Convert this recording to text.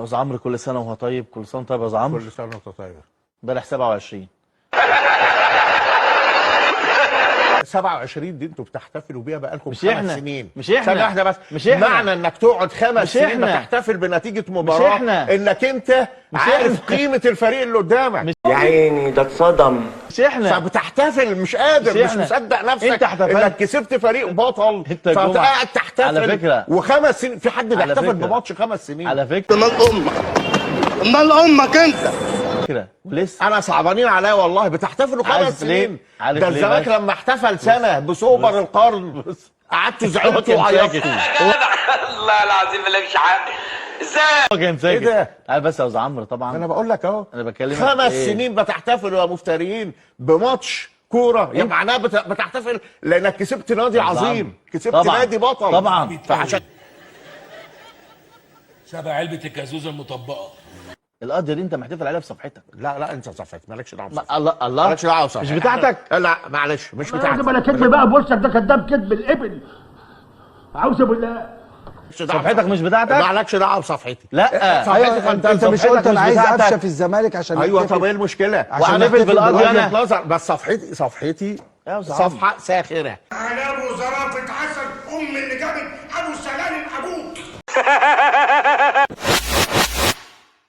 استاذ عمرو كل سنه وهو طيب. كل سنه طيب يا استاذ عمرو. كل سنه وانت طيب. امبارح 27. 27 دي انتوا بتحتفلوا بيها بقالكم مش 5 احنا. سنين. مش احنا. ثانية واحدة بس. مش احنا. معنى انك تقعد 5 مش سنين احنا. بتحتفل بنتيجة مباراة احنا. انك انت عارف احنا. قيمة الفريق اللي قدامك. يا عيني ده اتصدم. مش احنا. فبتحتفل مش قادر، مش احنا. مصدق نفسك انت احتفلت. انك كسبت فريق بطل. انت جمعة. فقاعد تحتفل على فكرة. و5 سنين في حد على بيحتفل فكرة. بماتش 5 سنين؟ على فكره. امال امك انت. ولسه انا صعبانين عليا والله. بتحتفلوا 5 عارف ليه؟ سنين. عارف ده ليه الزمالك بس؟ لما احتفل سنة بسوبر القرن قعدتوا زعلتوا وعيطتوا. والله العظيم اللي مش عارف ازاي هو كان ساكت. ايه ده؟ عارف بس يا استاذ عمرو طبعا انا بقول لك اهو. انا بكلمك 5 ايه؟ سنين بتحتفلوا يا مفتريين بماتش كوره، يبقى معناها بتحتفل لانك كسبت نادي عظيم، كسبت طبعا. نادي بطل طبعا. فعشان شبه علبة الجازوزة المطبقة. القضيه دي انت محتفل عليها في صفحتك. لا انت صفحتك مالكش دعوه بصفحتك. الله الله مالكش دعوه بصفحتك. مش بتاعتك. لا معلش مش بتاعتك. بلا كذب بقى بوشك، ده كذاب كذب الابل. عاوز بالله. صفحتك مش بتاعتك؟ مالكش دعوه بصفحتي. لا صفحتي انت مش قلت انا عايز قفشه في الزمالك عشان ايوه نحتفل؟ طب ايه المشكله؟ عشان وهنقفل نحتفل بالقضيه بالقضية. انا. نظر بس صفحتي يا أستاذ عمرو. صفحه ساخره. على ابو زرافه عسل ام اللي جابت ابو سلالم ابوك.